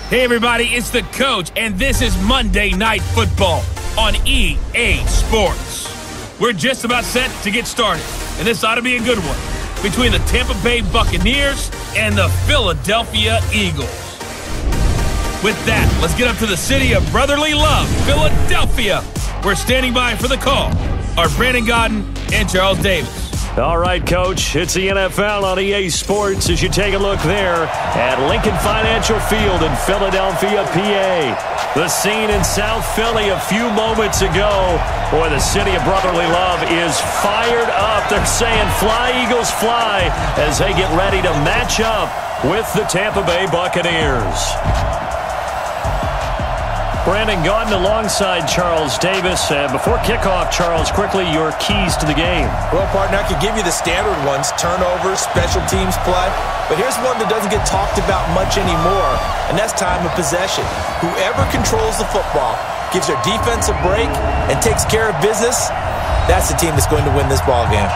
Hey everybody, it's the coach, and this is Monday Night Football on EA Sports. We're just about set to get started, and this ought to be a good one, between the Tampa Bay Buccaneers and the Philadelphia Eagles. With that, let's get up to the city of brotherly love, Philadelphia. We're standing by for the call are Brandon Godden and Charles Davis. All right, Coach, it's the NFL on EA Sports as you take a look there at Lincoln Financial Field in Philadelphia, PA. The scene in South Philly a few moments ago. Boy, the city of brotherly love is fired up. They're saying, fly, Eagles, fly, as they get ready to match up with the Tampa Bay Buccaneers. Brandon Godden alongside Charles Davis. Before kickoff, Charles, quickly your keys to the game. Well, partner, I could give you the standard ones, turnovers, special teams play. But here's one that doesn't get talked about much anymore, and that's time of possession. Whoever controls the football, gives their defense a break, and takes care of business, that's the team that's going to win this ball game.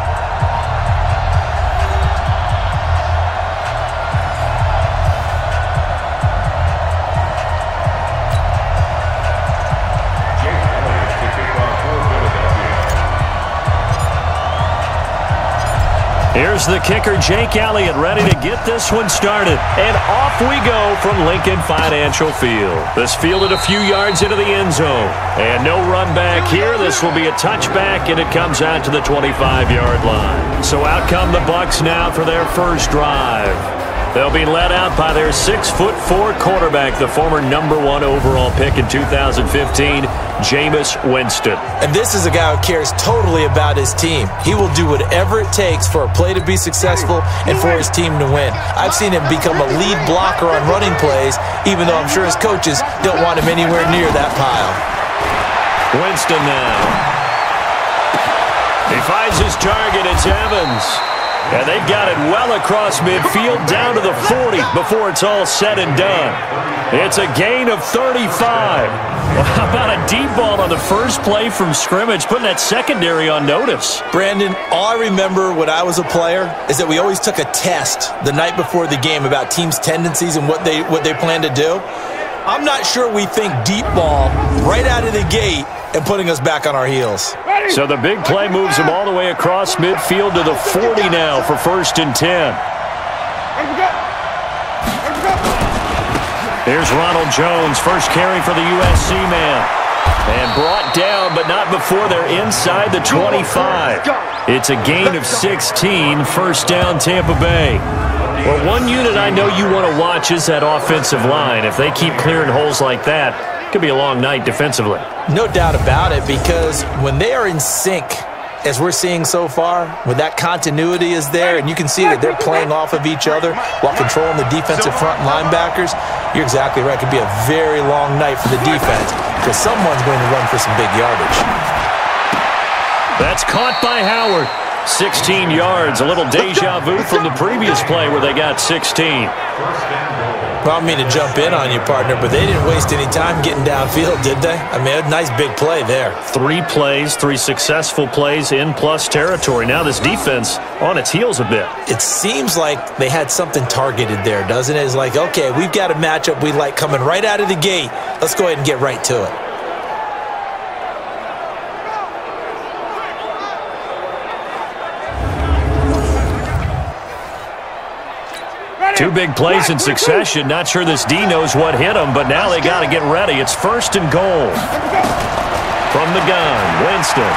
Here's the kicker, Jake Elliott, ready to get this one started. And off we go from Lincoln Financial Field. This fielded a few yards into the end zone. And no run back here. This will be a touchback, and it comes out to the 25-yard line. So out come the Bucs now for their first drive. They'll be led out by their 6'4" quarterback, the former #1 overall pick in 2015, Jameis Winston. And this is a guy who cares totally about his team. He will do whatever it takes for a play to be successful and for his team to win. I've seen him become a lead blocker on running plays, even though I'm sure his coaches don't want him anywhere near that pile. Winston now. He finds his target. It's Evans. And they've got it well across midfield down to the 40 before it's all said and done. It's a gain of 35. Well, how about a deep ball on the first play from scrimmage, putting that secondary on notice? Brandon, all I remember when I was a player is that we always took a test the night before the game about teams' tendencies and what they plan to do. I'm not sure we think deep ball right out of the gate and putting us back on our heels. So the big play moves him all the way across midfield to the 40 now for 1st and 10. Here's Ronald Jones, first carry for the USC man. And brought down, but not before they're inside the 25. It's a gain of 16, first down Tampa Bay. Well, one unit I know you want to watch is that offensive line. If they keep clearing holes like that, it could be a long night defensively. No doubt about it, because when they are in sync, as we're seeing so far, when that continuity is there and you can see that they're playing off of each other while controlling the defensive front linebackers, you're exactly right. It could be a very long night for the defense because someone's going to run for some big yardage. That's caught by Howard. 16 yards, a little deja vu from the previous play where they got 16. Well, I don't mean to jump in on you, partner, but they didn't waste any time getting downfield, did they? I mean, a nice big play there. 3 plays, 3 successful plays in plus territory. Now this defense on its heels a bit. It seems like they had something targeted there, doesn't it? It's like, okay, we've got a matchup we like coming right out of the gate. Let's go ahead and get right to it. Two big plays in succession. Not sure this D knows what hit him, but now they got to get ready. It's 1st and goal. From the gun, Winston.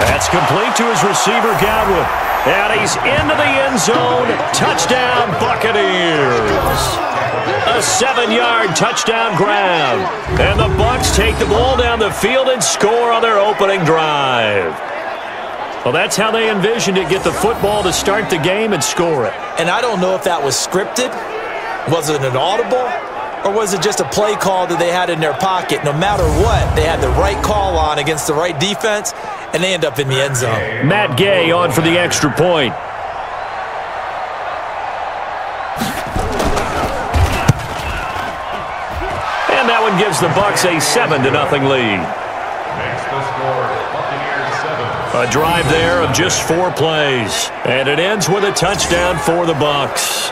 That's complete to his receiver, Godwin. And he's into the end zone. Touchdown, Buccaneers. A 7-yard touchdown grab. And the Bucs take the ball down the field and score on their opening drive. Well, that's how they envisioned it, get the football to start the game and score it. And I don't know if that was scripted, was it an audible, or was it just a play call that they had in their pocket? No matter what, they had the right call on against the right defense, and they end up in the end zone. Matt Gay on for the extra point. And that one gives the Bucs a 7-0 lead. A drive there of just 4 plays. And it ends with a touchdown for the Bucs.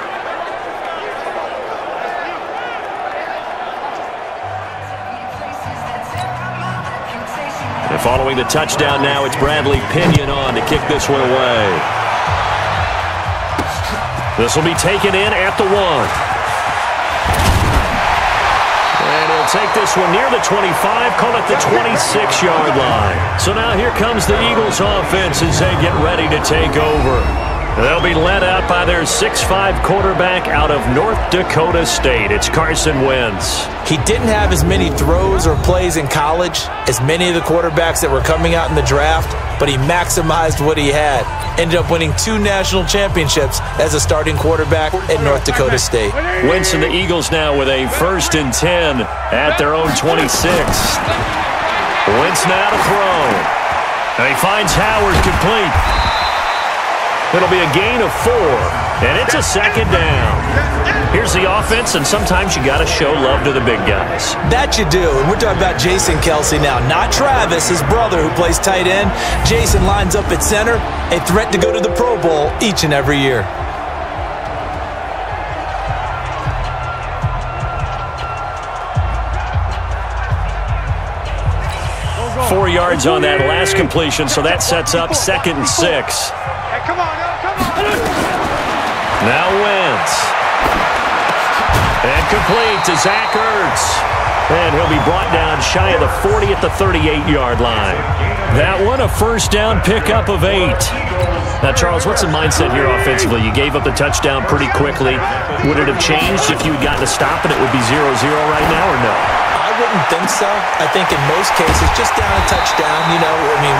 Following the touchdown now, it's Bradley Pinion on to kick this one away. This will be taken in at the 1. And he'll take this one near the 25, call it the 26-yard line. So now here comes the Eagles offense as they get ready to take over. They'll be led out by their 6'5" quarterback out of North Dakota State. It's Carson Wentz. He didn't have as many throws or plays in college as many of the quarterbacks that were coming out in the draft, but he maximized what he had. Ended up winning 2 national championships as a starting quarterback at North Dakota State. Wentz and the Eagles now with a 1st and 10 at their own 26. Wentz now to throw. And he finds Howard complete. It'll be a gain of 4, and it's a 2nd down. Here's the offense, and sometimes you got to show love to the big guys. That you do, and we're talking about Jason Kelsey now, not Travis, his brother who plays tight end. Jason lines up at center, a threat to go to the Pro Bowl each and every year. Four yards on that last completion, so that sets up 2nd and 6. Come on. Now Wentz. And complete to Zach Ertz. And he'll be brought down shy of the 40 at the 38-yard line. That one a 1st down pickup of 8. Now, Charles, what's the mindset here offensively? You gave up the touchdown pretty quickly. Would it have changed if you had gotten a stop and it would be 0-0 right now or no? I wouldn't think so. I think in most cases, just down a touchdown,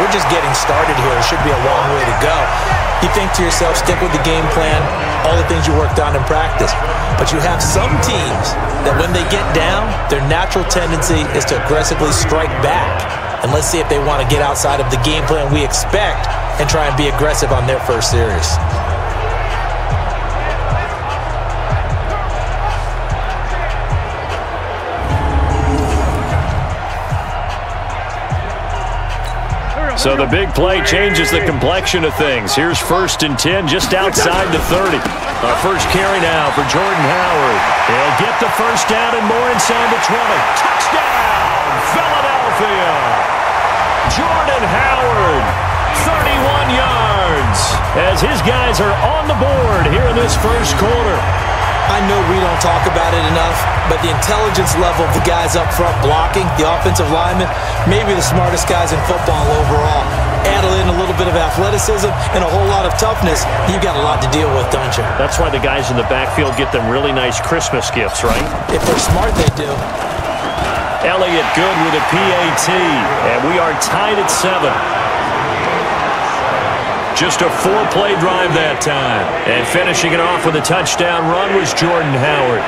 we're just getting started here. It should be a long way to go. You think to yourself, stick with the game plan, all the things you worked on in practice. But you have some teams that when they get down, their natural tendency is to aggressively strike back. And let's see if they want to get outside of the game plan we expect and try and be aggressive on their first series. So the big play changes the complexion of things. Here's 1st and 10 just outside the 30. Our first carry now for Jordan Howard. He'll get the 1st down and more inside the 20. Touchdown, Philadelphia. Jordan Howard, 31 yards, as his guys are on the board here in this first quarter. I know we don't talk about it enough, but the intelligence level of the guys up front blocking, the offensive linemen, maybe the smartest guys in football overall. Add in a little bit of athleticism and a whole lot of toughness, you've got a lot to deal with, don't you? That's why the guys in the backfield get them really nice Christmas gifts, right? If they're smart, they do. Elliott good with a PAT, and we are tied at 7. Just a 4-play drive that time. And finishing it off with a touchdown run was Jordan Howard.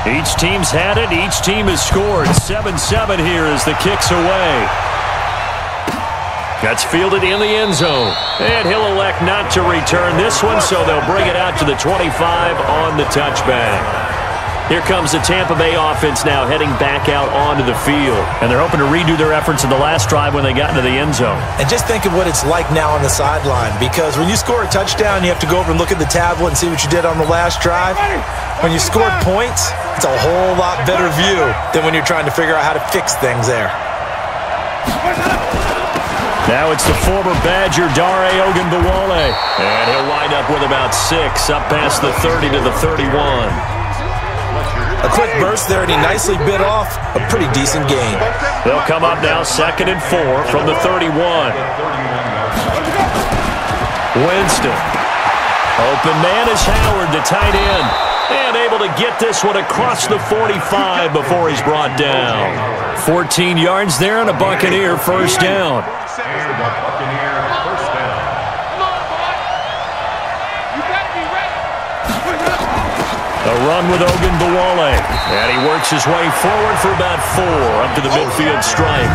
Each team's had it. Each team has scored. 7-7 here as the kick's away. That's fielded in the end zone. And he'll elect not to return this one, so they'll bring it out to the 25 on the touchback. Here comes the Tampa Bay offense now heading back out onto the field. And they're hoping to redo their efforts in the last drive when they got into the end zone. And just think of what it's like now on the sideline, because when you score a touchdown, you have to go over and look at the tablet and see what you did on the last drive. When you scored points, it's a whole lot better view than when you're trying to figure out how to fix things there. Now it's the former Badger, Dare Ogunbowale. And he'll wind up with about 6 up past the 30 to the 31. A quick burst there, and he nicely bit off a pretty decent gain. They'll come up now 2nd and 4 from the 31. Winston. Open man is Howard, the tight end. And able to get this one across the 45 before he's brought down. 14 yards there and a Buccaneer 1st down. A run with Ogunbowale. And he works his way forward for about 4 up to the midfield stripe.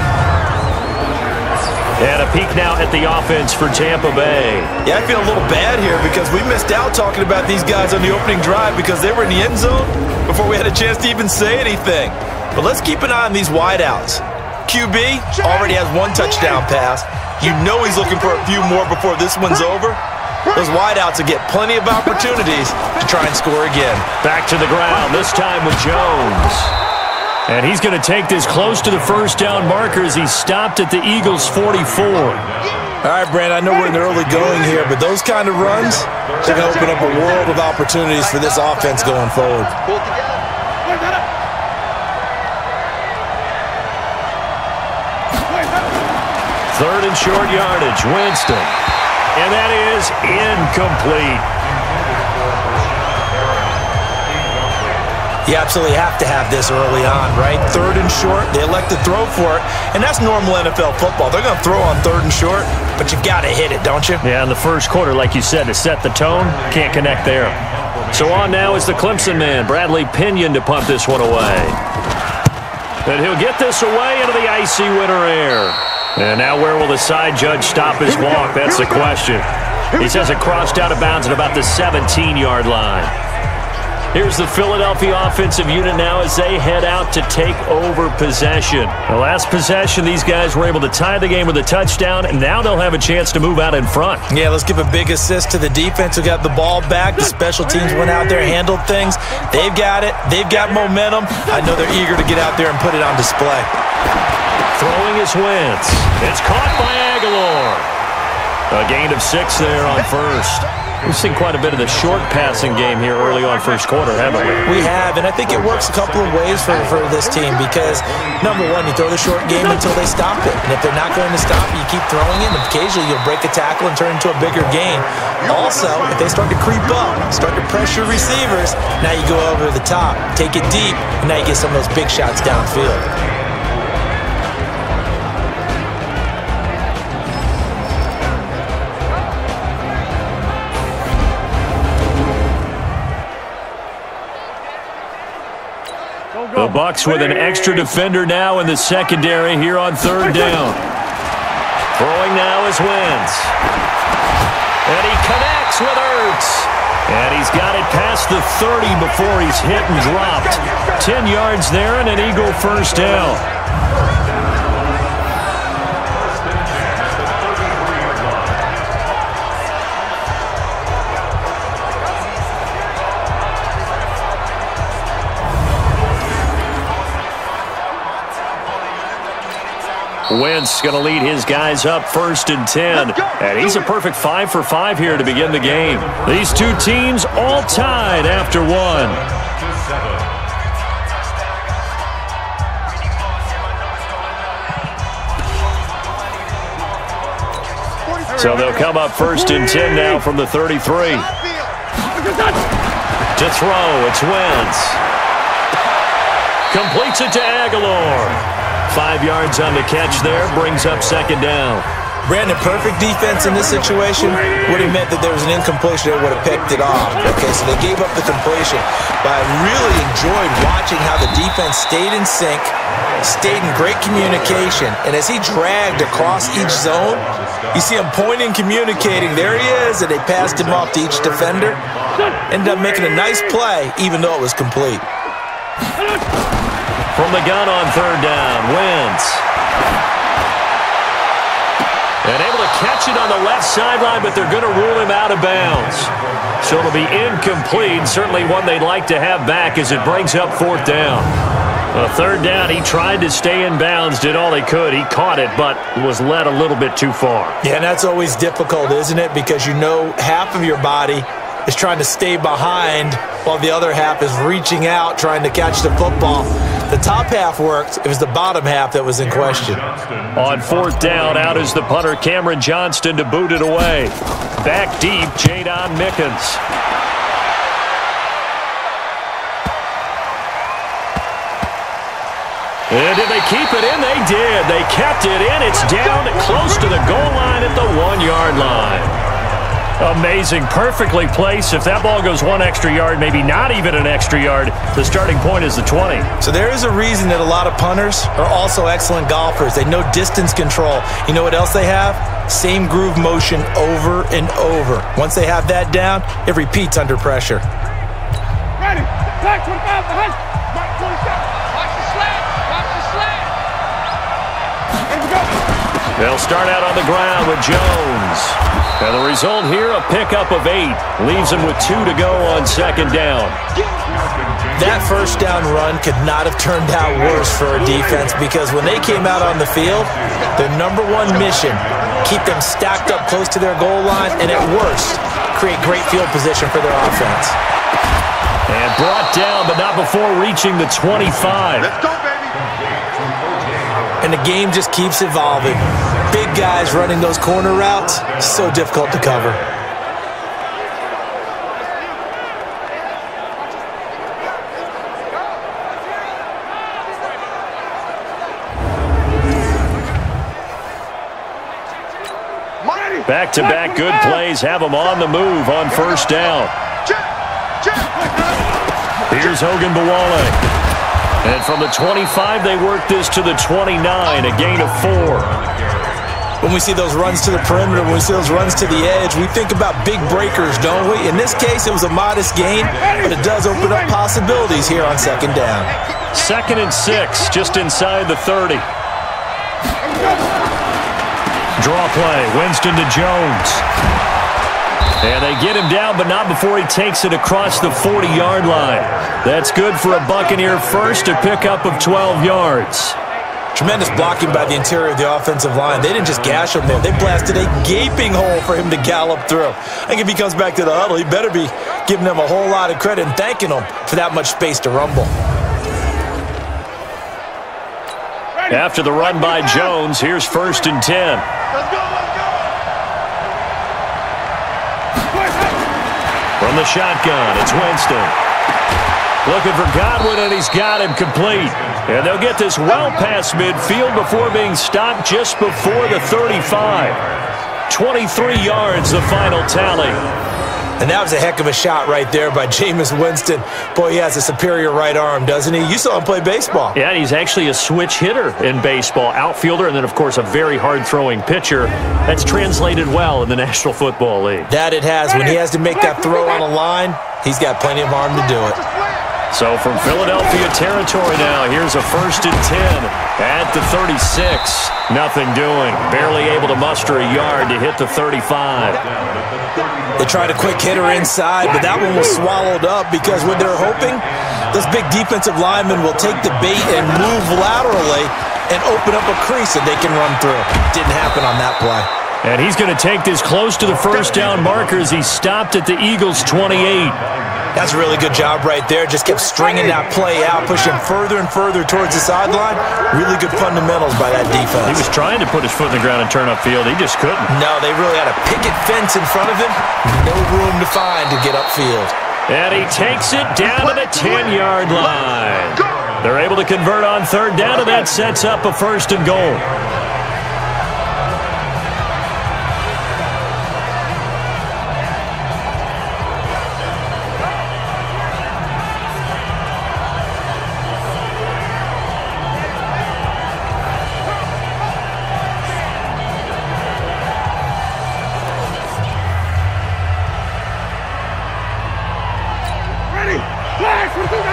And a peek now at the offense for Tampa Bay. Yeah, I feel a little bad here because we missed out talking about these guys on the opening drive because they were in the end zone before we had a chance to even say anything. But let's keep an eye on these wideouts. QB already has 1 touchdown pass. You know he's looking for a few more before this one's over. Those wideouts will get plenty of opportunities to try and score again. Back to the ground, this time with Jones. And he's going to take this close to the first down marker as he stopped at the Eagles' 44. All right, Brand, I know we're in the early going here, but those kind of runs, they're going to open up a world of opportunities for this offense going forward. Third and short yardage, Winston. And that is incomplete. You absolutely have to have this early on, right? Third and short, they elect to throw for it, and that's normal NFL football. They're going to throw on third and short, but you've got to hit it, don't you? Yeah, in the first quarter, like you said, to set the tone, can't connect there. So on now is the Clemson man, Bradley Pinion, to pump this one away. And he'll get this away into the icy winter air. And now where will the side judge stop his walk? That's the question. He says it crossed out of bounds at about the 17-yard line. Here's the Philadelphia offensive unit now as they head out to take over possession. The last possession, these guys were able to tie the game with a touchdown, and now they'll have a chance to move out in front. Yeah, let's give a big assist to the defense who got the ball back. The special teams went out there, handled things. They've got it. They've got momentum. I know they're eager to get out there and put it on display. Throwing is Wentz. It's caught by Aguilar. A gain of 6 there on first. We've seen quite a bit of the short passing game here early on first quarter, haven't we? We have, and I think it works a couple of ways for this team because, number one, you throw the short game until they stop it. And if they're not going to stop it, you keep throwing it, and occasionally you'll break a tackle and turn into a bigger gain. Also, if they start to creep up, start to pressure receivers, now you go over the top, take it deep, and now you get some of those big shots downfield. The Bucs with an extra defender now in the secondary here on third down. Throwing now is Wentz. And he connects with Ertz. And he's got it past the 30 before he's hit and dropped. 10 yards there and an Eagle first down. Wentz going to lead his guys up first and 10. And he's a perfect 5 for 5 here to begin the game. These two teams all tied after one. So they'll come up first and 10 now from the 33. To throw, it's Wentz. Completes it to Aguilar. 5 yards on the catch there, brings up second down. Brandon, perfect defense in this situation would have meant that there was an incompletion that would have picked it off. Okay, so they gave up the completion. But I really enjoyed watching how the defense stayed in sync, stayed in great communication, and as he dragged across each zone, you see him pointing, communicating. There he is, and they passed him off to each defender. Ended up making a nice play, even though it was complete. From the gun on third down, Wentz. And able to catch it on the left sideline, but they're going to rule him out of bounds. So it'll be incomplete, certainly one they'd like to have back as it brings up fourth down. Third down, he tried to stay in bounds, did all he could. He caught it, but was led a little bit too far. Yeah, and that's always difficult, isn't it? Because you know half of your body is trying to stay behind while the other half is reaching out, trying to catch the football. The top half worked. It was the bottom half that was in question. On fourth down, out is the punter, Cameron Johnston, to boot it away. Back deep, Jadon Mickens. And did they keep it in? They did. They kept it in. It's down close to the goal line at the 1-yard line. Amazing. Perfectly placed. If that ball goes 1 extra yard, maybe not even an extra yard, the starting point is the 20. So there is a reason that a lot of punters are also excellent golfers. They know distance control. You know what else they have? Same groove motion over and over. Once they have that down, it repeats under pressure. Ready. Back 25 behind. Mark 27. Watch the slant. Watch the slant. Here we go. They'll start out on the ground with Jones. And the result here, a pickup of 8. Leaves them with 2 to go on second down. That first down run could not have turned out worse for a defense, because when they came out on the field, their number one mission, keep them stacked up close to their goal line, and at worst, create great field position for their offense. And brought down, but not before reaching the 25. Let's go, baby. And the game just keeps evolving. Big guys running those corner routes, so difficult to cover. Back-to-back good plays have them on the move on first down. Here's Hogan Bawale. And from the 25, they work this to the 29, a gain of 4. When we see those runs to the perimeter, when we see those runs to the edge, we think about big breakers, don't we? In this case, it was a modest gain, but it does open up possibilities here on second down. 2nd and 6, just inside the 30. Draw play, Winston to Jones. And they get him down, but not before he takes it across the 40-yard line. That's good for a Buccaneer first, a pickup of 12 yards. Tremendous blocking by the interior of the offensive line. They didn't just gash him there. They blasted a gaping hole for him to gallop through. I think if he comes back to the huddle, he better be giving them a whole lot of credit and thanking them for that much space to rumble. After the run by Jones, here's 1st and 10. Let's go, let's go. From the shotgun, it's Winston. Looking for Godwin, and he's got him complete. And they'll get this well past midfield before being stopped just before the 35. 23 yards, the final tally. And that was a heck of a shot right there by Jameis Winston. Boy, he has a superior right arm, doesn't he? You saw him play baseball. Yeah, he's actually a switch hitter in baseball. Outfielder, and then, of course, a very hard-throwing pitcher. That's translated well in the National Football League. That it has. When he has to make that throw on a line, he's got plenty of arm to do it. So from Philadelphia territory now, here's a 1st and 10 at the 36. Nothing doing. Barely able to muster a yard to hit the 35. They tried a quick hitter inside, but that one was swallowed up because what they're hoping, those big defensive linemen will take the bait and move laterally and open up a crease that they can run through. Didn't happen on that play. And he's going to take this close to the first down marker as he stopped at the Eagles' 28. That's a really good job right there. Just kept stringing that play out, pushing further and further towards the sideline. Really good fundamentals by that defense. He was trying to put his foot in the ground and turn upfield. He just couldn't. No, they really had a picket fence in front of him. No room to find to get upfield. And he takes it down to the 10-yard line. They're able to convert on third down, and that sets up a 1st and goal.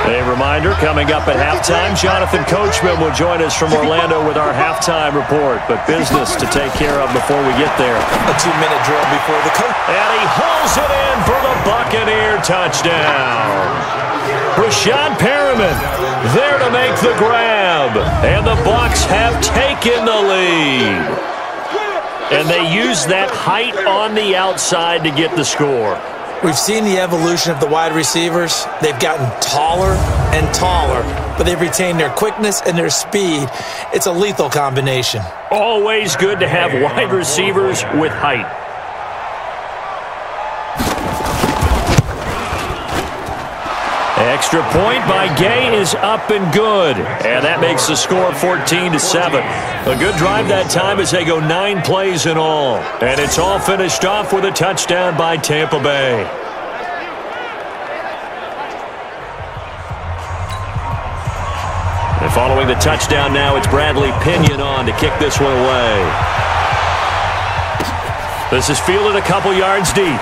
A reminder, coming up at halftime, Jonathan Coachman will join us from Orlando with our halftime report, but business to take care of before we get there. A 2-minute drill before the coach. And he hauls it in for the Buccaneer touchdown. Rashad Perriman there to make the grab, and the Bucs have taken the lead. And they use that height on the outside to get the score. We've seen the evolution of the wide receivers. They've gotten taller and taller, but they've retained their quickness and their speed. It's a lethal combination. Always good to have wide receivers with height. Extra point by Gay is up and good. And that makes the score 14-7. A good drive that time as they go 9 plays in all. And it's all finished off with a touchdown by Tampa Bay. And following the touchdown now, it's Bradley Pinion on to kick this one away. This is fielded a couple yards deep.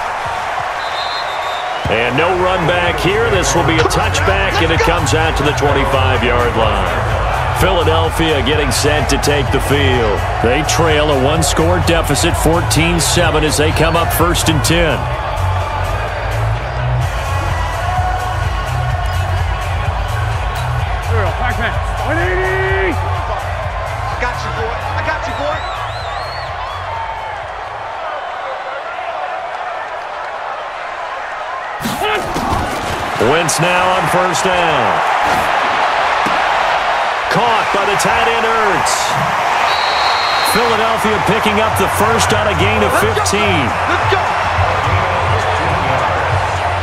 And no run back here. This will be a touchback, and it comes out to the 25-yard line. Philadelphia getting set to take the field. They trail a one-score deficit, 14-7, as they come up 1st and 10. Back man. 180. I got you, boy. I got you, boy. Wentz now on 1st down. Caught by the tight end Ertz. Philadelphia picking up the first on a gain of 15. Let's go.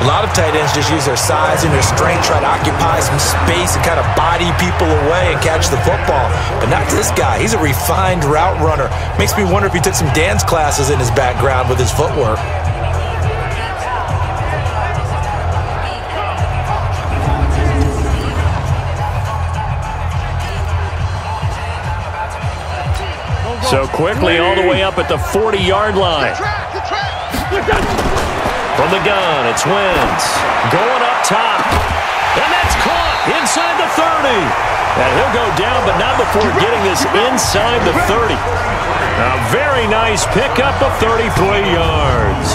A lot of tight ends just use their size and their strength, try to occupy some space and kind of body people away and catch the football. But not this guy. He's a refined route runner. Makes me wonder if he took some dance classes in his background with his footwork. So quickly all the way up at the 40-yard line. From the gun, it's Wentz. Going up top. And that's caught inside the 30. And he'll go down, but not before getting this inside the 30. A very nice pickup of 33 yards.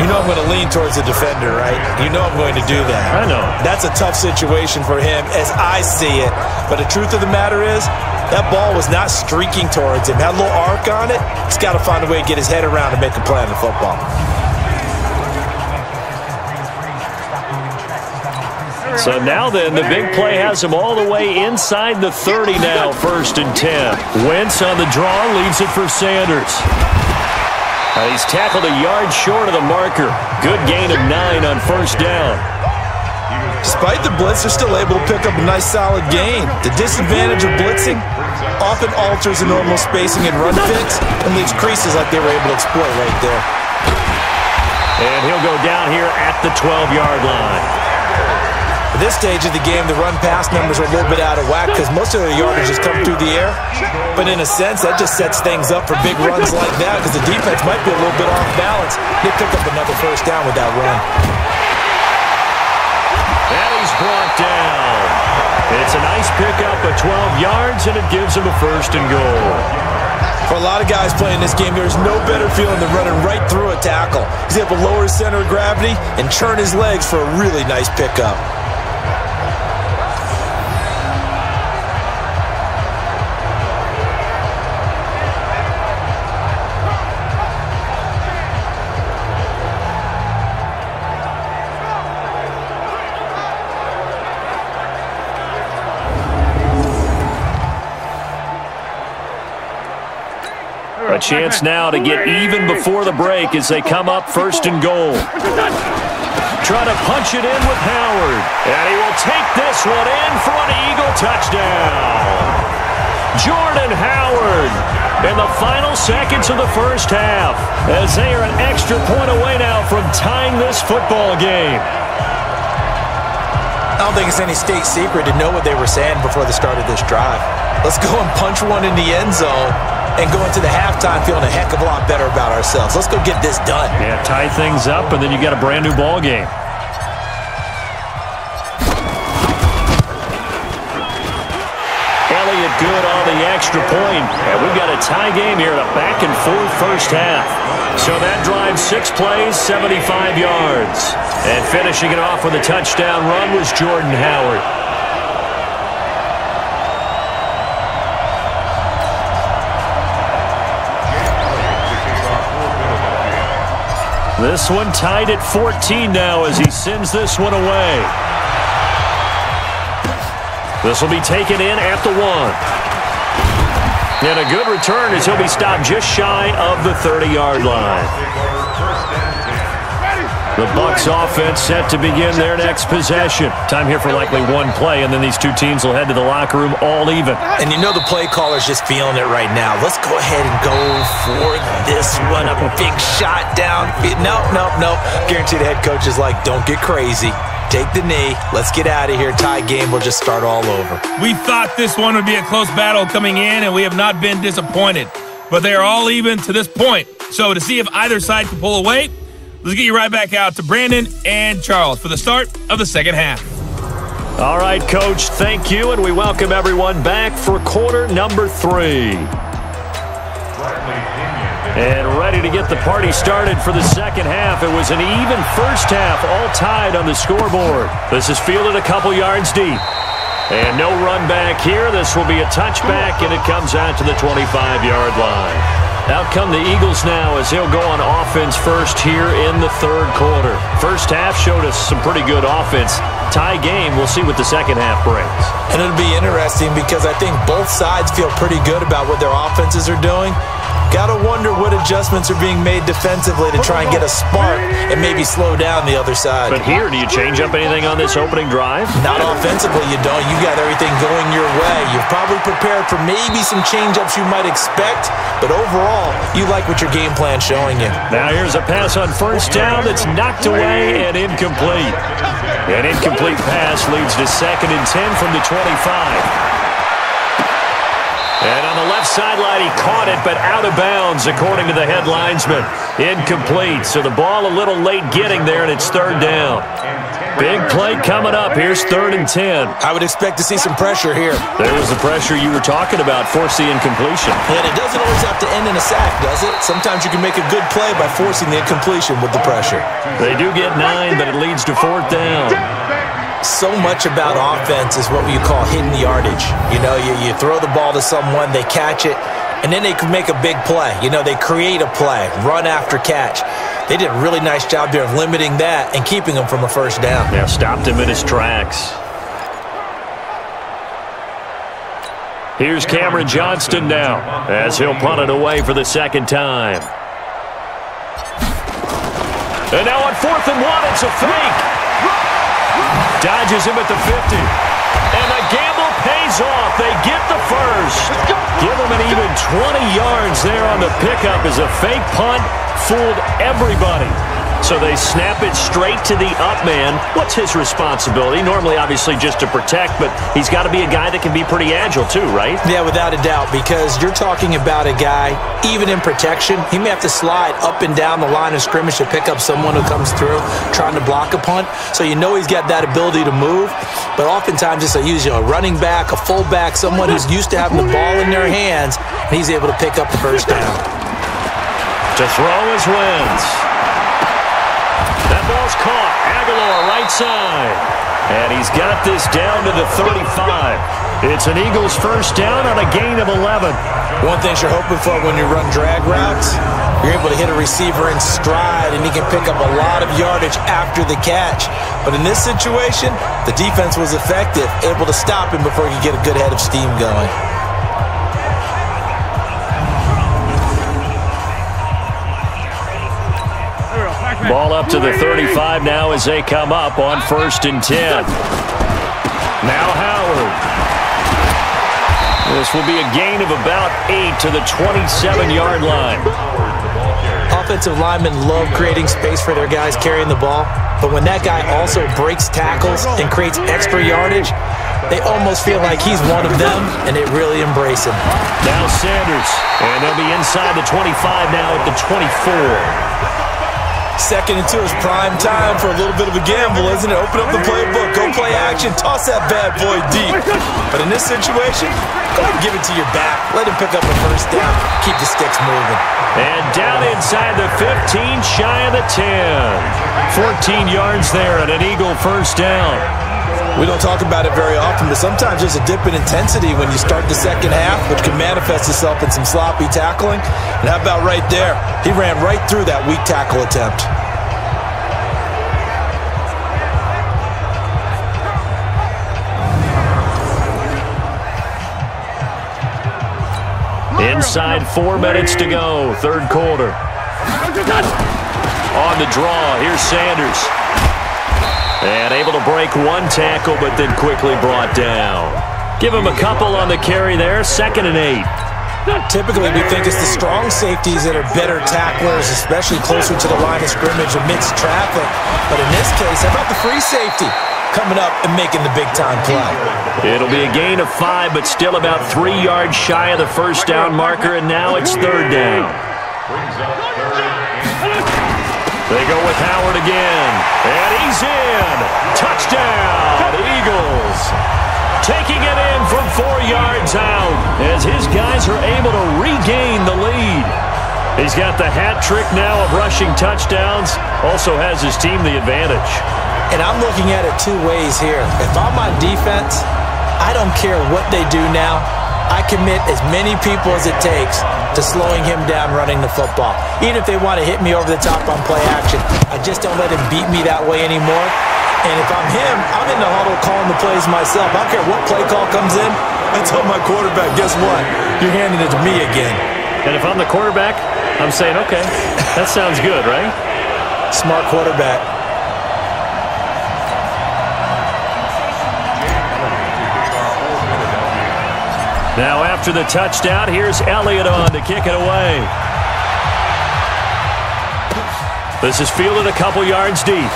You know I'm going to lean towards the defender, right? You know I'm going to do that. I know. That's a tough situation for him as I see it. But the truth of the matter is, that ball was not streaking towards him. Had a little arc on it. He's got to find a way to get his head around and make a play on the football. So now then, the big play has him all the way inside the 30 now, 1st and 10. Wentz on the draw, leaves it for Sanders. He's tackled a yard short of the marker. Good gain of 9 on 1st down. Despite the blitz, they're still able to pick up a nice solid gain. The disadvantage of blitzing often alters the normal spacing and run fits and leaves creases like they were able to exploit right there. And he'll go down here at the 12-yard line. At this stage of the game, the run-pass numbers are a little bit out of whack because most of their yardage has come through the air. But in a sense, that just sets things up for big runs like that because the defense might be a little bit off balance. They pick up another 1st down with that run. And he's brought down. It's a nice pickup of 12 yards, and it gives him a 1st and goal. For a lot of guys playing this game, there's no better feeling than running right through a tackle. He's able to lower his center of gravity and churn his legs for a really nice pickup. A chance now to get even before the break as they come up 1st and goal. Trying to punch it in with Howard. And he will take this one in for an Eagle touchdown. Jordan Howard in the final seconds of the 1st half as they are an extra point away now from tying this football game. I don't think it's any state secret to know what they were saying before the start of this drive. Let's go and punch one in the end zone and go into the halftime feeling a heck of a lot better about ourselves. Let's go get this done. Yeah, tie things up, and then you get a brand-new ball game. Elliott good on the extra point, and we've got a tie game here in a back-and-forth 1st half. So that drive 6 plays, 75 yards. And finishing it off with a touchdown run was Jordan Howard. This one tied at 14 now as he sends this one away. This will be taken in at the 1. And a good return as he'll be stopped just shy of the 30-yard line. The Bucs offense set to begin their next possession. Time here for likely one play, and then these two teams will head to the locker room all even. And you know the play caller's just feeling it right now. Let's go ahead and go for this one. A big shot down. Nope. Guarantee the head coach is like, don't get crazy. Take the knee. Let's get out of here. Tie game will just start all over. We thought this one would be a close battle coming in, and we have not been disappointed. But they are all even to this point. So to see if either side can pull away, let's get you right back out to Brandon and Charles for the start of the second half. All right, Coach, thank you, and we welcome everyone back for quarter number 3. And ready to get the party started for the second half. It was an even first half, all tied on the scoreboard. This is fielded a couple yards deep. And no run back here. This will be a touchback, and it comes out to the 25-yard line. Out come the Eagles now as they'll go on offense first here in the third quarter. First half showed us some pretty good offense. Tie game, we'll see what the second half brings. And it'll be interesting because I think both sides feel pretty good about what their offenses are doing. Got to wonder what adjustments are being made defensively to try and get a spark and maybe slow down the other side. But here, do you change up anything on this opening drive? Not offensively, you don't. You got everything going your way. You've probably prepared for maybe some change-ups you might expect, but overall, you like what your game plan's showing you. Now here's a pass on first down that's knocked away and incomplete. An incomplete pass leads to 2nd and 10 from the 25. And on the left sideline, he caught it, but out of bounds, according to the head linesman. Incomplete, so the ball a little late getting there, and it's 3rd down. Big play coming up. Here's 3rd and 10. I would expect to see some pressure here. There was the pressure you were talking about, force the incompletion. And it doesn't always have to end in a sack, does it? Sometimes you can make a good play by forcing the incompletion with the pressure. They do get 9, but it leads to 4th down. So much about offense is what you call hidden yardage. You know, you throw the ball to someone, they catch it, and then they can make a big play. You know, they create a play, run after catch. They did a really nice job there of limiting that and keeping him from a first down. Yeah, stopped him in his tracks. Here's Cameron Johnston now as he'll punt it away for the 2nd time. And now on 4th and 1, it's a fake. Dodges him at the 50. And the gamble pays off. They get the first. Give him an even 20 yards there on the pickup as a fake punt fooled everybody. So they snap it straight to the up man. What's his responsibility? Normally, obviously, just to protect, but he's got to be a guy that can be pretty agile too, right? Yeah, without a doubt, because you're talking about a guy, even in protection, he may have to slide up and down the line of scrimmage to pick up someone who comes through trying to block a punt. So you know he's got that ability to move, but oftentimes it's usually a running back, a fullback, someone who's used to having the ball in their hands, and he's able to pick up the first down. To throw his wins. That ball's caught. Aguilar right side. And he's got this down to the 35. It's an Eagles first down on a gain of 11. One thing you're hoping for when you run drag routes, you're able to hit a receiver in stride, and he can pick up a lot of yardage after the catch. But in this situation, the defense was effective, able to stop him before he could get a good head of steam going. Ball up to the 35 now as they come up on 1st and 10. Now Howard. This will be a gain of about 8 to the 27-yard line. Offensive linemen love creating space for their guys carrying the ball, but when that guy also breaks tackles and creates extra yardage, they almost feel like he's one of them, and they really embrace him. Now Sanders, and they'll be inside the 25 now at the 24. 2nd and 2 is prime time for a little bit of a gamble, isn't it? Open up the playbook, go play action, toss that bad boy deep. But in this situation, go ahead and give it to your back. Let him pick up a first down. Keep the sticks moving. And down inside the 15, shy of the 10. 14 yards there and an Eagle first down. We don't talk about it very often, but sometimes there's a dip in intensity when you start the second half, which can manifest itself in some sloppy tackling. And how about right there? He ran right through that weak tackle attempt. Inside 4 minutes to go, third quarter. On the draw, here's Sanders. And able to break one tackle, but then quickly brought down. Give him a couple on the carry there, 2nd and 8. Typically, we think it's the strong safeties that are better tacklers, especially closer to the line of scrimmage amidst traffic. But in this case, how about the free safety coming up and making the big-time play? It'll be a gain of 5, but still about 3 yards shy of the first down marker, and now it's 3rd down. They go with Howard again, and he's in. Touchdown, Eagles. taking it in from 4 yards out as his guys are able to regain the lead. He's got the hat trick now of rushing touchdowns, also has his team the advantage. And I'm looking at it two ways here. If I'm on defense, I don't care what they do now. I commit as many people as it takes to slowing him down running the football. Even if they want to hit me over the top on play action, I just don't let him beat me that way anymore. And if I'm him, I'm in the huddle calling the plays myself. I don't care what play call comes in. I tell my quarterback, guess what? You're handing it to me again. And if I'm the quarterback, I'm saying, okay, that sounds good, right? Smart quarterback. Now after the touchdown, here's Elliott on to kick it away. This is fielded a couple yards deep.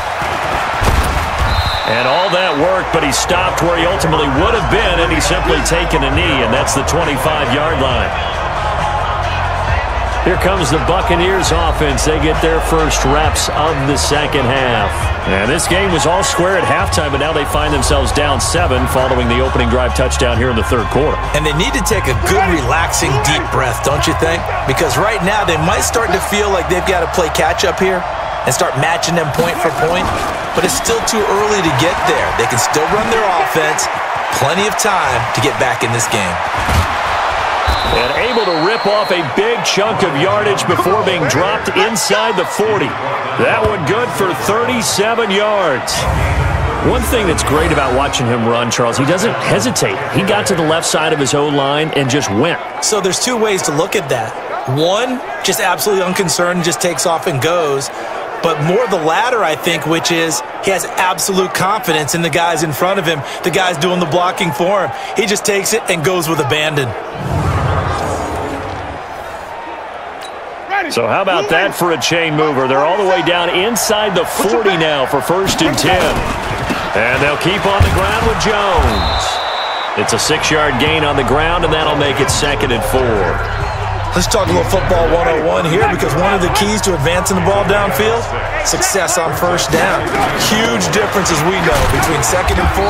And all that work, but he stopped where he ultimately would have been had he simply taken a knee, and that's the 25-yard line. Here comes the Buccaneers offense. They get their first reps of the second half. And this game was all square at halftime, but now they find themselves down 7 following the opening drive touchdown here in the third quarter. And they need to take a good, relaxing, deep breath, don't you think? Because right now they might start to feel like they've got to play catch-up here and start matching them point for point. But it's still too early to get there. They can still run their offense. Plenty of time to get back in this game. And able to rip off a big chunk of yardage before being dropped inside the 40. That one good for 37 yards. One thing that's great about watching him run, Charles, he doesn't hesitate. He got to the left side of his O-line and just went. So there's two ways to look at that. One, just absolutely unconcerned, just takes off and goes. But more the latter, I think, which is he has absolute confidence in the guys in front of him, the guys doing the blocking for him. He just takes it and goes with abandon. So how about that for a chain mover? They're all the way down inside the 40 now for 1st and 10. And they'll keep on the ground with Jones. It's a 6-yard gain on the ground, and that'll make it 2nd and 4. Let's talk a little football 101 here, because one of the keys to advancing the ball downfield, success on 1st down. Huge difference, as we know, between 2nd and 4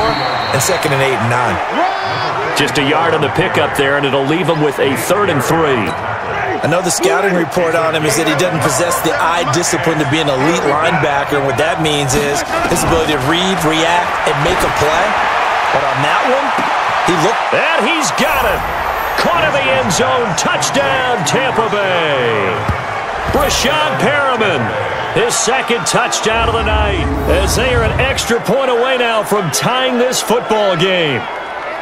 and 2nd and 8 and 9. Just a yard on the pickup there, and it'll leave them with a 3rd and 3. I know the scouting report on him is that he doesn't possess the eye discipline to be an elite linebacker. What that means is his ability to read, react, and make a play. But on that one, he looked. And he's got it. Caught in the end zone. Touchdown, Tampa Bay. Brashad Perriman, his 2nd touchdown of the night, as they are an extra point away now from tying this football game.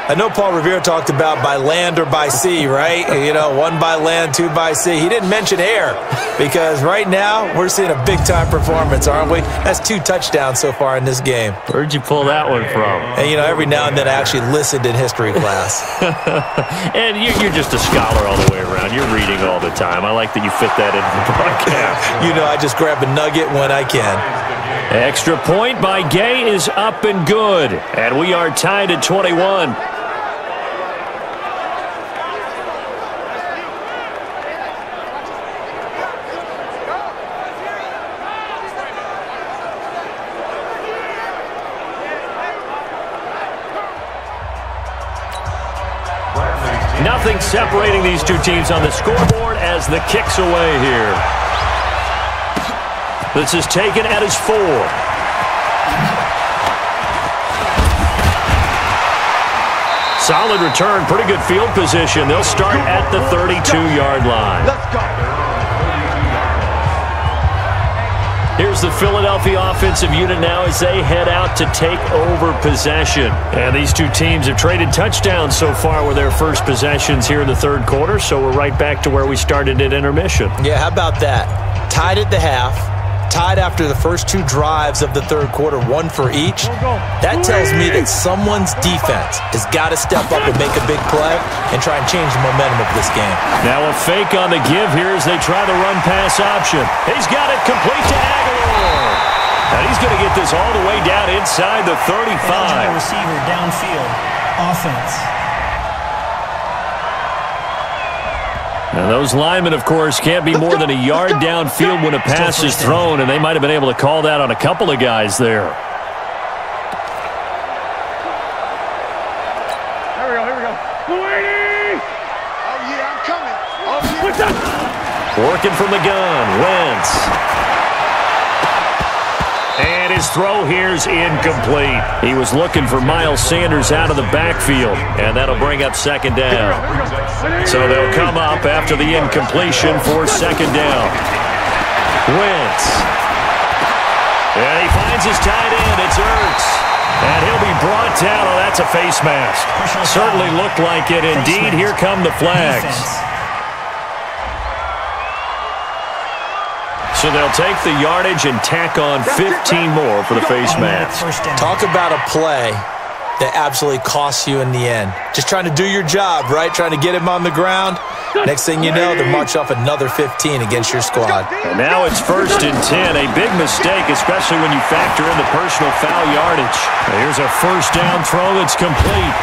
I know Paul Revere talked about by land or by sea, right? You know, 1 by land, 2 by sea. He didn't mention air, because right now we're seeing a big-time performance, aren't we? That's 2 touchdowns so far in this game. Where'd you pull that one from? And, you know, every now and then I actually listened in history class. And you're just a scholar all the way around. You're reading all the time. I like that you fit that into the broadcast. You know, I just grab a nugget when I can. Extra point by Gay is up and good. And we are tied at 21. Nothing separating these two teams on the scoreboard as the kick's away here. This is taken at his 4. Solid return, pretty good field position. They'll start at the 32-yard line. Let's go. Here's the Philadelphia offensive unit now as they head out to take over possession. And these two teams have traded touchdowns so far with their first possessions here in the third quarter, so we're right back to where we started at intermission. Yeah, how about that? Tied at the half, tied after the first 2 drives of the third quarter, 1 for each. That tells me that someone's defense has got to step up and make a big play and try and change the momentum of this game. Now a fake on the give here as they try the run-pass option. He's got it complete to Aguilar. And he's going to get this all the way down inside the 35. Receiver downfield offense. Now those linemen, of course, can't be more than a yard downfield when a pass is thrown, and they might have been able to call that on a couple of guys there. Oh, yeah, I'm coming. Oh, yeah. Working from the gun, Wentz. And his throw here's incomplete. He was looking for Miles Sanders out of the backfield, and that'll bring up second down. So they'll come up after the incompletion for second down. Wentz. And he finds his tight end. It's Ertz. And he'll be brought down. Oh, that's a face mask. Certainly looked like it. Indeed, here come the flags. So they'll take the yardage and tack on 15 more for the face mask. Talk about a play that absolutely costs you in the end. Just trying to do your job, right? Trying to get him on the ground. Next thing you know, they march off another 15 against your squad. And now it's 1st and 10. A big mistake, especially when you factor in the personal foul yardage. Here's a first down throw that's complete.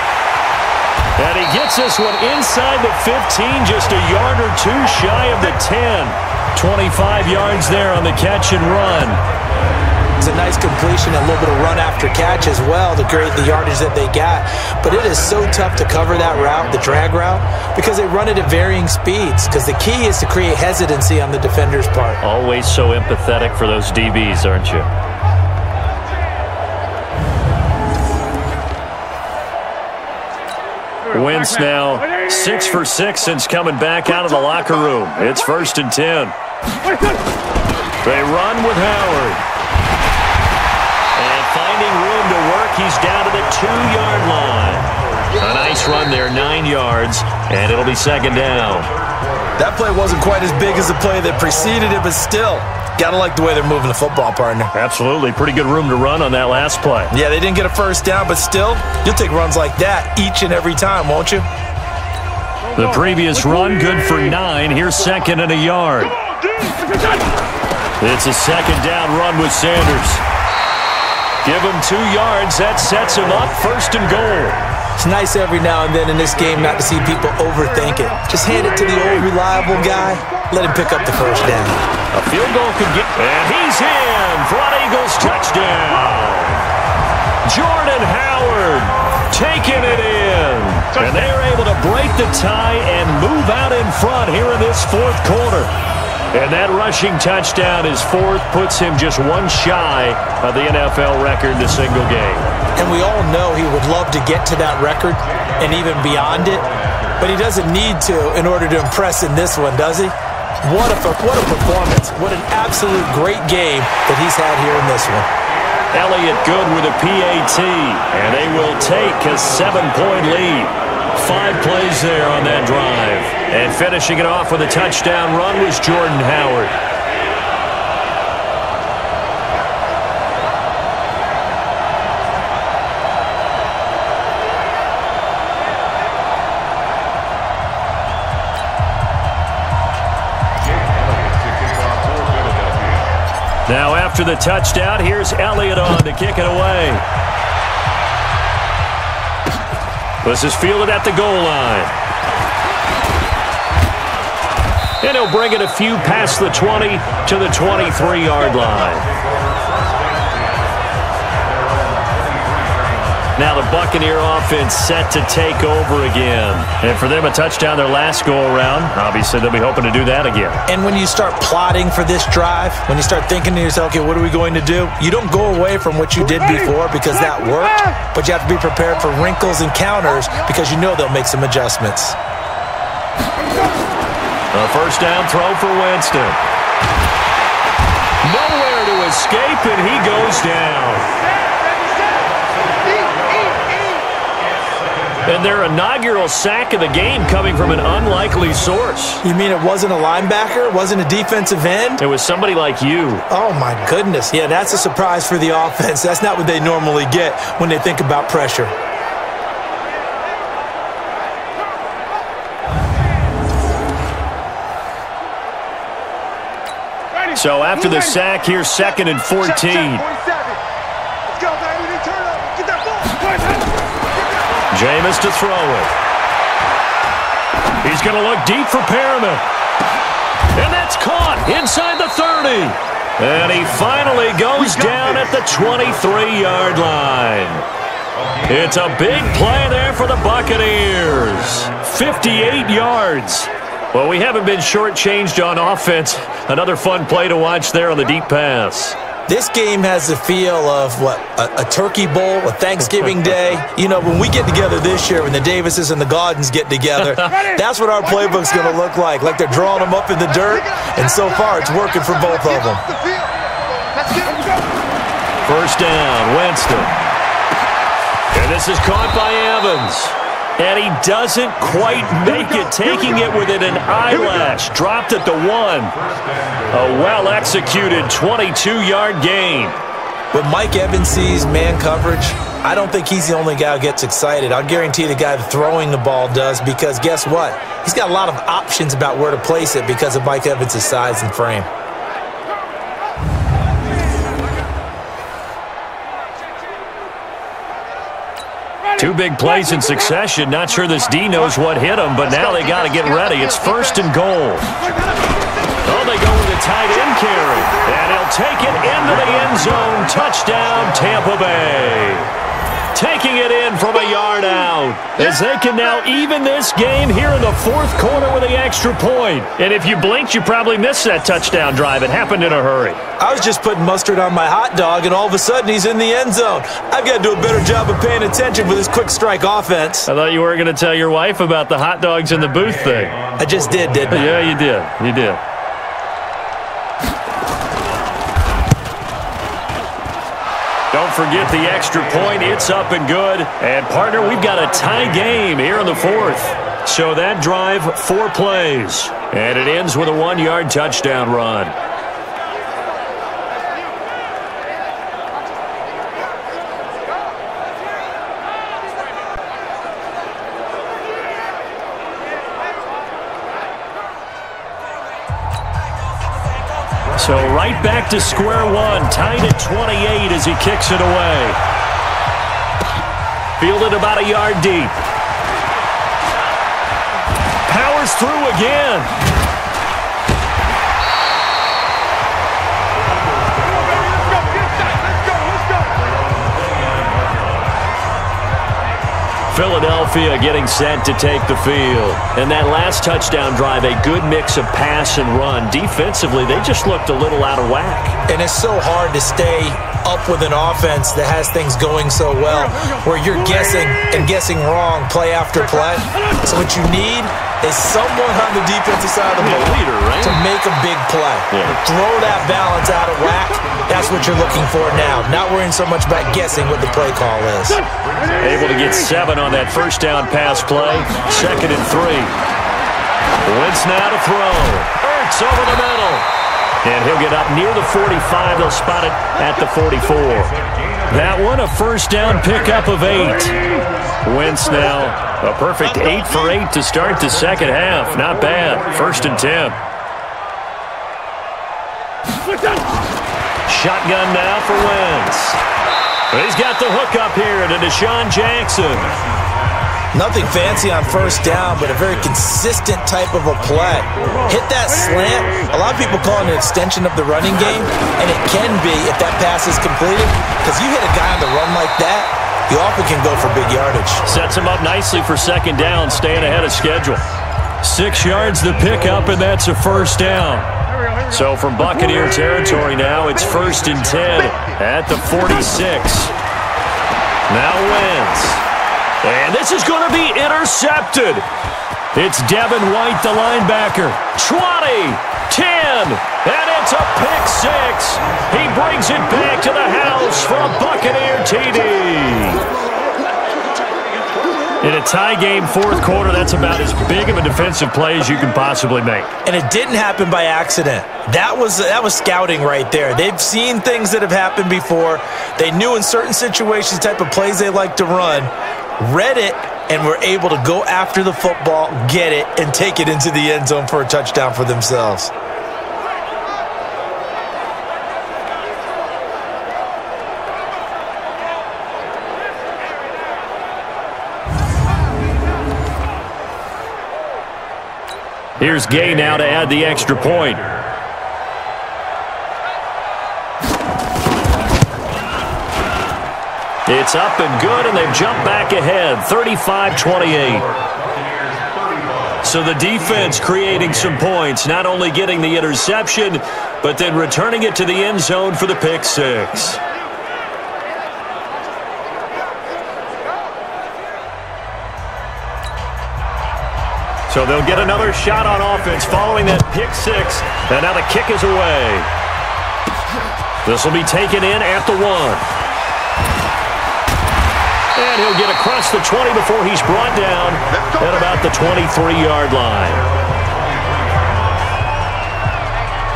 And he gets this one inside the 15, just a yard or two shy of the 10. 25 yards there on the catch and run. It's a nice completion and a little bit of run after catch as well to create the yardage that they got. But it is so tough to cover that route, the drag route, because they run it at varying speeds. Because the key is to create hesitancy on the defender's part. Always so empathetic for those DBs, aren't you? Wentz now 6 for 6 since coming back out of the locker room. It's 1st and 10. They run with Howard. And finding room to work, he's down to the 2-yard line. A nice run there, 9 yards, and it'll be second down. That play wasn't quite as big as the play that preceded it, but still, gotta like the way they're moving the football, partner. Absolutely. Pretty good room to run on that last play. Yeah, they didn't get a first down, but still, you'll take runs like that each and every time, won't you? The previous run, good for 9. Here's second and a yard. It's a second down run with Sanders. Give him 2 yards. That sets him up 1st and goal. It's nice every now and then in this game not to see people overthink it. Just hand it to the old reliable guy. Let him pick up the first down. A field goal could get... And he's in for an Eagles touchdown. Jordan Howard taking it in. And they're able to break the tie and move out in front here in this 4th quarter. And that rushing touchdown, his 4th, puts him just 1 shy of the NFL record in a single game. And we all know he would love to get to that record and even beyond it. But he doesn't need to in order to impress in this one, does he? What a performance. What an absolute great game that he's had here in this one. Elliott good with a PAT, and they will take a 7-point lead. 5 plays there on that drive. And finishing it off with a touchdown run was Jordan Howard. Now after the touchdown, here's Elliott on to kick it away. This is fielded at the goal line. And he'll bring it a few past the 20 to the 23-yard line. Now the Buccaneer offense set to take over again. And for them, a touchdown their last go-around. Obviously, they'll be hoping to do that again. And when you start plotting for this drive, when you start thinking to yourself, okay, what are we going to do? You don't go away from what you did before because that worked, but you have to be prepared for wrinkles and counters because you know they'll make some adjustments. A first down throw for Winston. Nowhere to escape, and he goes down. And their inaugural sack of the game coming from an unlikely source. You mean it wasn't a linebacker? It wasn't a defensive end? It was somebody like you. Oh, my goodness. Yeah, that's a surprise for the offense. That's not what they normally get when they think about pressure. So after the sack, here's 2nd and 14. Let's go, baby. Turn up. Get that ball. Jameis to throw it. He's going to look deep for Perriman. And that's caught inside the 30. And he finally goes down at the 23-yard line. It's a big play there for the Buccaneers. 58 yards. Well, we haven't been shortchanged on offense. Another fun play to watch there on the deep pass. This game has the feel of, a turkey bowl, a Thanksgiving day. You know, when we get together this year, when the Davises and the Gaudens get together, that's what our playbook's going to look like they're drawing them up in the dirt, and so far it's working for both of them. First down, Winston. And this is caught by Evans. And he doesn't quite make it, taking it within an eyelash. Dropped at the 1. A well-executed 22-yard gain. When Mike Evans sees man coverage, I don't think he's the only guy who gets excited. I'll guarantee the guy throwing the ball does, because guess what? He's got a lot of options about where to place it because of Mike Evans' size and frame. Two big plays in succession. Not sure this D knows what hit him, but now they got to get ready. It's first and goal. Oh, they go with a tight end carry. And he'll take it into the end zone. Touchdown, Tampa Bay. Taking it in from a yard out, as they can now even this game here in the fourth quarter with the extra point. And if you blinked, you probably missed that touchdown drive. It happened in a hurry. I was just putting mustard on my hot dog, and all of a sudden he's in the end zone. I've got to do a better job of paying attention for this quick strike offense. I thought you were going to tell your wife about the hot dogs in the booth thing. I just did, didn't I? Yeah, you did. You did. Don't forget the extra point. It's up and good. And, partner, we've got a tie game here in the fourth. So that drive, 4 plays. And it ends with a 1-yard touchdown run. So right back to square one, tied at 28 as he kicks it away. Fielded about a yard deep. Powers through again. Philadelphia getting set to take the field. And that last touchdown drive, a good mix of pass and run. Defensively, they just looked a little out of whack. And it's so hard to stay up with an offense that has things going so well, where you're guessing and guessing wrong play after play. So what you need is someone on the defensive side of the ball to make a big play. Throw that balance out of whack. That's what you're looking for now. Not worrying so much about guessing what the play call is. Able to get 7 on that first down pass play. 2nd and 3. Wentz now to throw. Ertz over the middle. And he'll get up near the 45. They'll spot it at the 44. That one, a first down pickup of 8. Wentz now a perfect 8 for 8 to start the second half. Not bad. 1st and 10. Shotgun now for Wentz. He's got the hook up here to Deshaun Jackson. Nothing fancy on first down, but a very consistent type of a play. Hit that slant. A lot of people call it an extension of the running game, and it can be if that pass is completed, because you hit a guy on the run like that, you often can go for big yardage. Sets him up nicely for second down, staying ahead of schedule. 6 yards the pickup, and that's a first down. So from Buccaneer territory now, it's 1st and 10 at the 46. Now Wentz. And this is going to be intercepted. It's Devin White, the linebacker. 20, 10, and it's a pick 6. He brings it back to the house for a Buccaneer TD. In a tie game, fourth quarter, that's about as big of a defensive play as you can possibly make. And it didn't happen by accident. That was scouting right there. They've seen things that have happened before. They knew in certain situations the type of plays they like to run, read it, and were able to go after the football, get it, and take it into the end zone for a touchdown for themselves. Here's Gay now to add the extra point. It's up and good, and they've jumped back ahead, 35-28. So the defense creating some points, not only getting the interception, but then returning it to the end zone for the pick six. So they'll get another shot on offense following that pick six. And now the kick is away. This will be taken in at the 1. And he'll get across the 20 before he's brought down at about the 23-yard line.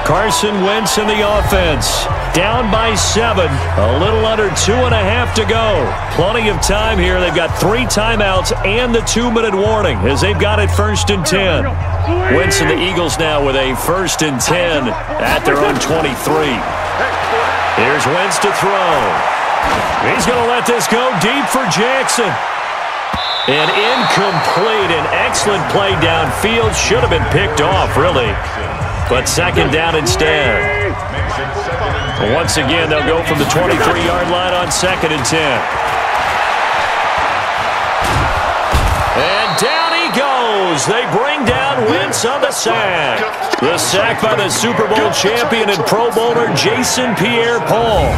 Carson Wentz in the offense. Down by 7. A little under 2.5 to go. Plenty of time here. They've got 3 timeouts and the 2-minute warning as they've got it 1st and 10. Wentz and the Eagles now with a 1st and 10 at their own 23. Here's Wentz to throw. He's going to let this go deep for Jackson. And incomplete. An excellent play downfield. Should have been picked off, really. But 2nd down instead. Once again, they'll go from the 23-yard line on 2nd and 10. And down he goes. They bring down Wentz on the sack. The sack by the Super Bowl champion and Pro Bowler Jason Pierre-Paul.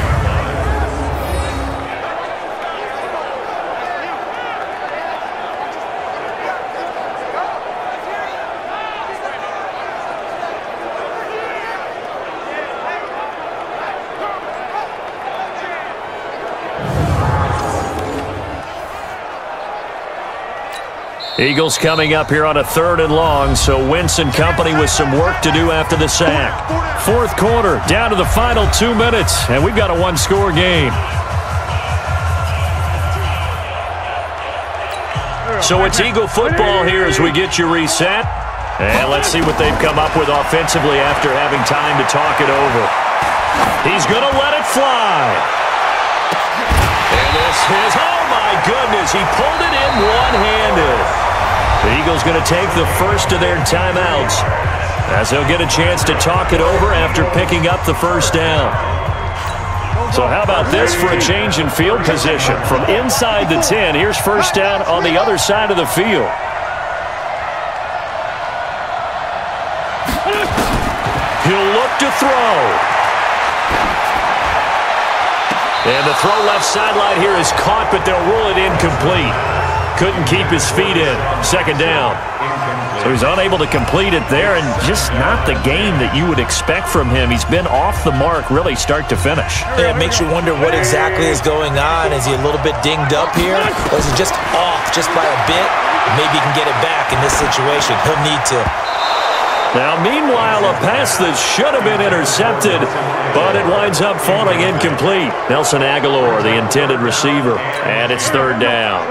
Eagles coming up here on a 3rd and long, so Wentz and company with some work to do after the sack. 4th quarter, down to the final 2 minutes, and we've got a 1-score game. So it's Eagle football here as we get you reset. And let's see what they've come up with offensively after having time to talk it over. He's going to let it fly. And this is, oh my goodness, he pulled it in one-handed. The Eagles going to take the first of their timeouts as they'll get a chance to talk it over after picking up the 1st down. So how about this for a change in field position? From inside the 10, here's 1st down on the other side of the field. He'll look to throw. And the throw left sideline here is caught, but they'll rule it incomplete. Couldn't keep his feet in. 2nd down. So he's unable to complete it there, and just not the game that you would expect from him. He's been off the mark really start to finish. Yeah, it makes you wonder what exactly is going on. Is he a little bit dinged up here? Or is he just off just by a bit? Maybe he can get it back in this situation. He'll need to. Now, meanwhile, a pass that should have been intercepted, but it winds up falling incomplete. Nelson Aguilar, the intended receiver, and it's 3rd down.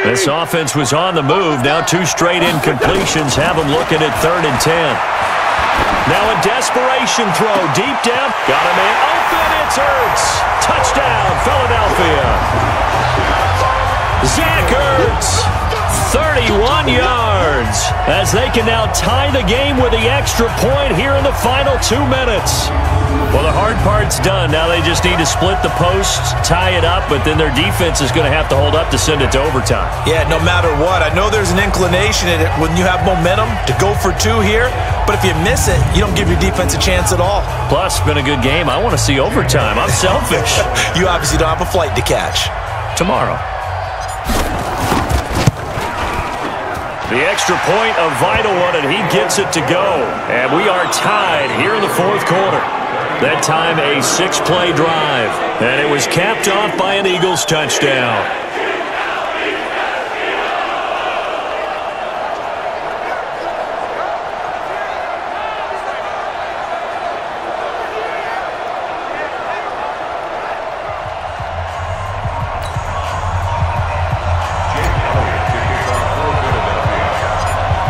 This offense was on the move. Now 2 straight incompletions have them looking at 3rd and 10. Now a desperation throw deep down. Got a man open. It's Ertz. Touchdown, Philadelphia. Zach Ertz. 31 yards as they can now tie the game with the extra point here in the final 2 minutes. Well, the hard part's done. Now they just need to split the posts, tie it up, but then their defense is going to have to hold up to send it to overtime. Yeah, no matter what. I know there's an inclination in it when you have momentum to go for 2 here, but if you miss it, you don't give your defense a chance at all. Plus, it's been a good game. I want to see overtime. I'm selfish. You obviously don't have a flight to catch. Tomorrow. The extra point, a vital one, and he gets it to go. And we are tied here in the 4th quarter. That time a 6-play drive. And it was capped off by an Eagles touchdown.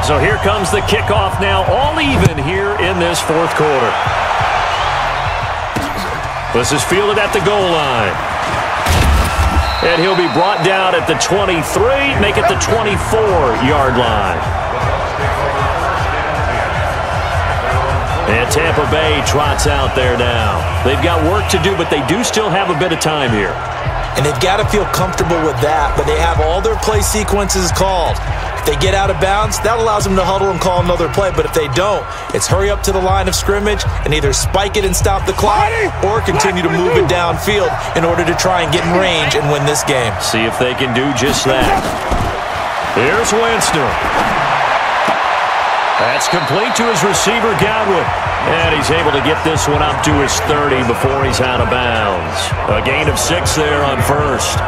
So here comes the kickoff now, all even here in this 4th quarter. This is fielded at the goal line. And he'll be brought down at the 23, make it the 24-yard line. And Tampa Bay trots out there now. They've got work to do, but they do still have a bit of time here. and they've got to feel comfortable with that, but they have all their play sequences called. If they get out of bounds, that allows them to huddle and call another play, but if they don't, it's hurry up to the line of scrimmage and either spike it and stop the clock or continue to move it downfield in order to try and get in range and win this game. See if they can do just that. Here's Winston. That's complete to his receiver, Godwin. And he's able to get this one up to his 30 before he's out of bounds. A gain of 6 there on first.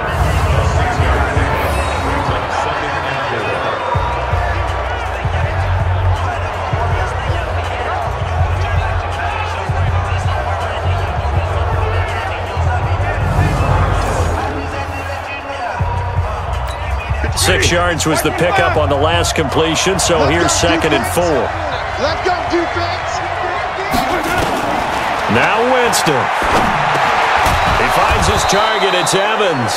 Six yards was the pickup on the last completion, so here's 2nd and 4. Let's go, defense. Now Winston. He finds his target. It's Evans.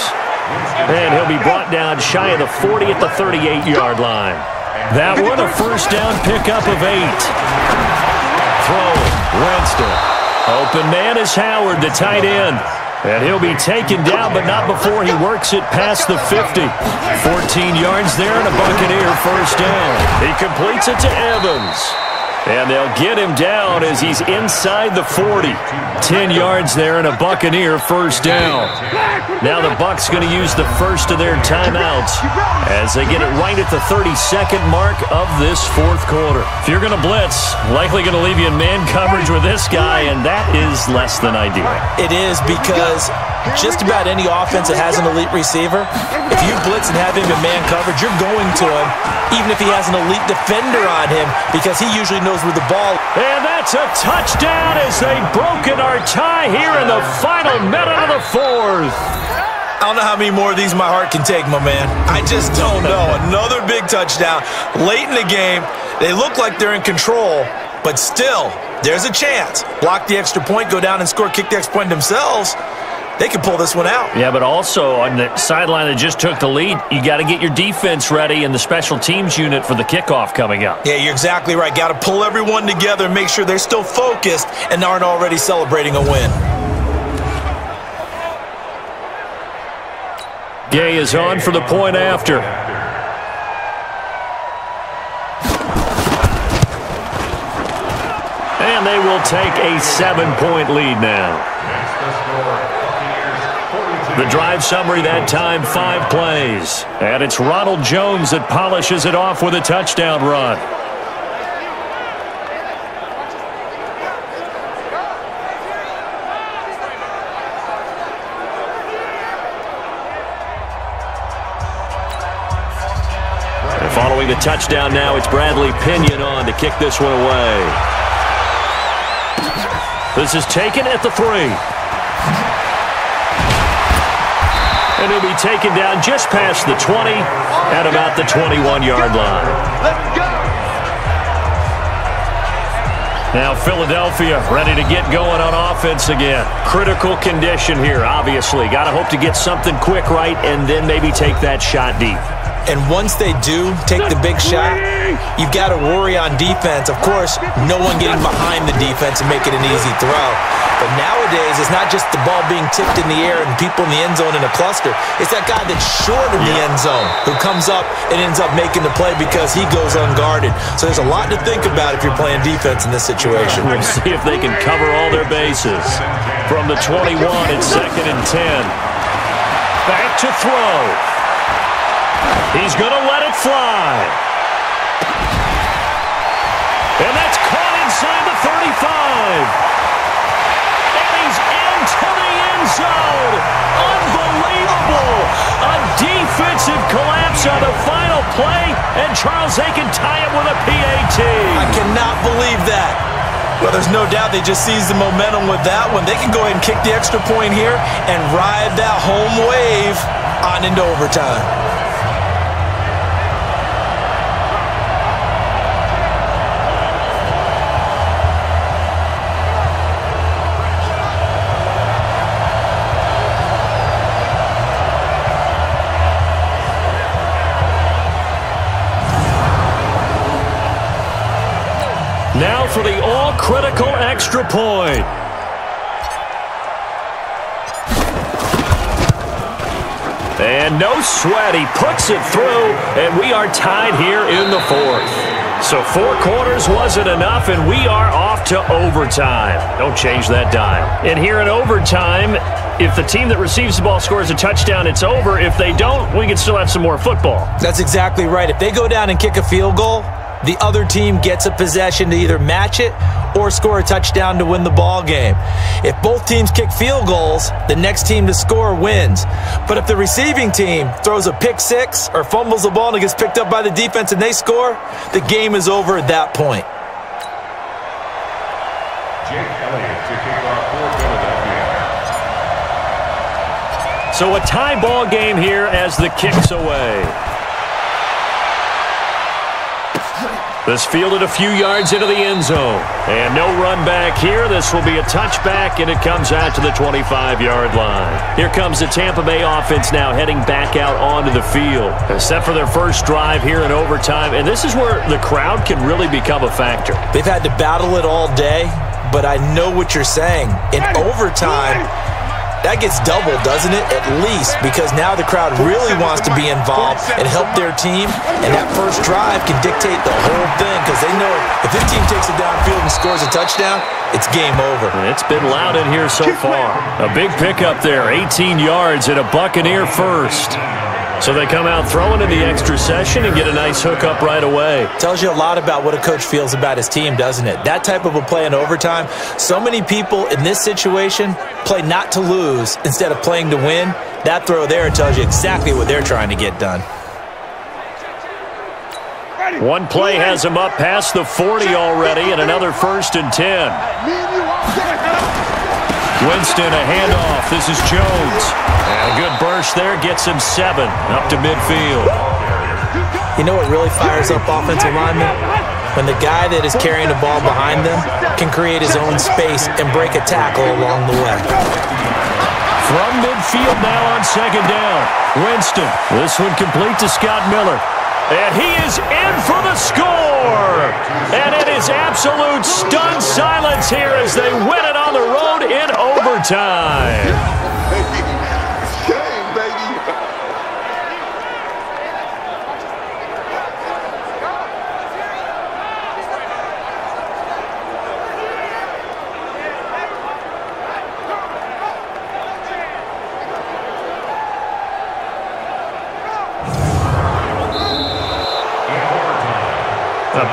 And he'll be brought down shy of the 40 at the 38-yard line. That one, a first down pickup of 8. Throwing, Winston. Open man is Howard, the tight end. And he'll be taken down, but not before he works it past the 50. 14 yards there and a Buccaneer first down. He completes it to Evans. And they'll get him down as he's inside the 40. 10 yards there and a Buccaneer first down. Now the Bucs going to use the first of their timeouts as they get it right at the 32nd mark of this fourth quarter. If you're going to blitz, likely going to leave you in man coverage with this guy, and that is less than ideal. It is, because just about any offense that has an elite receiver, if you blitz and have him in man coverage, you're going to him, even if he has an elite defender on him, because he usually knows where the ball. And that's a touchdown as they've broken our tie here in the final minute of the fourth. I don't know how many more of these my heart can take, my man. I just don't know. Another big touchdown late in the game. They look like they're in control, but still, there's a chance. Block the extra point, go down and score, kick the extra point themselves. They can pull this one out. Yeah, but also on the sideline that just took the lead, you got to get your defense ready and the special teams unit for the kickoff coming up. Yeah, you're exactly right. Got to pull everyone together and make sure they're still focused and aren't already celebrating a win. Gay is on for the point after. And they will take a 7-point lead now. The drive summary that time, 5 plays. And it's Ronald Jones that polishes it off with a touchdown run. And following the touchdown now, it's Bradley Pinion on to kick this one away. This is taken at the 3. And he'll be taken down just past the 20 at about the 21-yard line. Let's go. Now Philadelphia ready to get going on offense again. Critical condition here, obviously. Got to hope to get something quick right and then maybe take that shot deep. And once they do take the big shot, you've got to worry on defense. Of course, no one getting behind the defense and making an easy throw. But nowadays, it's not just the ball being tipped in the air and people in the end zone in a cluster. It's that guy that's short of the end zone who comes up and ends up making the play because he goes unguarded. So there's a lot to think about if you're playing defense in this situation. We'll see if they can cover all their bases. From the 21, it's 2nd and 10. Back to throw. He's going to let it fly. And that's caught inside the 35. To the end zone. Unbelievable. A defensive collapse on the final play, and Charles, they can tie it with a PAT. I cannot believe that. Well, there's no doubt they just seized the momentum with that one. They can go ahead and kick the extra point here and ride that home wave on into overtime. Now for the all-critical extra point. And no sweat. He puts it through, and we are tied here in the fourth. So 4 quarters wasn't enough, and we are off to overtime. Don't change that dial. And here in overtime, if the team that receives the ball scores a touchdown, it's over. If they don't, we can still have some more football. That's exactly right. If they go down and kick a field goal, the other team gets a possession to either match it or score a touchdown to win the ball game. If both teams kick field goals, the next team to score wins. But if the receiving team throws a pick six or fumbles the ball and it gets picked up by the defense and they score, the game is over at that point. So a tie ball game here as the kick's away. This fielded a few yards into the end zone. And no run back here. This will be a touchback, and it comes out to the 25-yard line. Here comes the Tampa Bay offense now heading back out onto the field. Set for their first drive here in overtime, and this is where the crowd can really become a factor. They've had to battle it all day, but I know what you're saying. In overtime, that gets doubled, doesn't it? At least, because now the crowd really wants to be involved and help their team, and that first drive can dictate the whole thing because they know if this team takes it downfield and scores a touchdown, it's game over. It's been loud in here so far. A big pickup there, 18 yards and a Buccaneer first. So they come out throwing in the extra session and get a nice hookup right away. Tells you a lot about what a coach feels about his team, doesn't it? That type of a play in overtime, so many people in this situation play not to lose instead of playing to win. That throw there tells you exactly what they're trying to get done. One play has him up past the 40 already, and another 1st and 10. Winston, a handoff. This is Jones. And a good burst there gets him 7 up to midfield. You know what really fires up offensive linemen? When the guy that is carrying the ball behind them can create his own space and break a tackle along the way. From midfield now on 2nd down. Winston. This one complete to Scott Miller. And he is in for the score. And it is absolute stunned silence here as they win it on the road in overtime.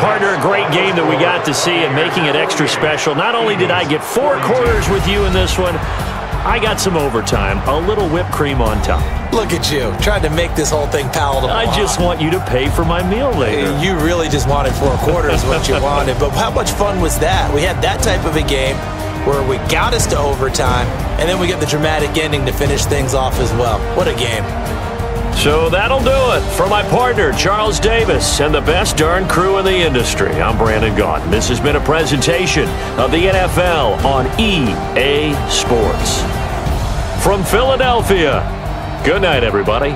Partner, a great game that we got to see and making it extra special. Not only did I get 4 quarters with you in this one, I got some overtime, a little whipped cream on top. Look at you, trying to make this whole thing palatable. I just want you to pay for my meal later. You really just wanted 4 quarters what you wanted, but how much fun was that? We had that type of a game where we got us to overtime, and then we get the dramatic ending to finish things off as well. What a game. So that'll do it. For my partner, Charles Davis, and the best darn crew in the industry, I'm Brandon Gaudin. This has been a presentation of the NFL on EA Sports. From Philadelphia, good night, everybody.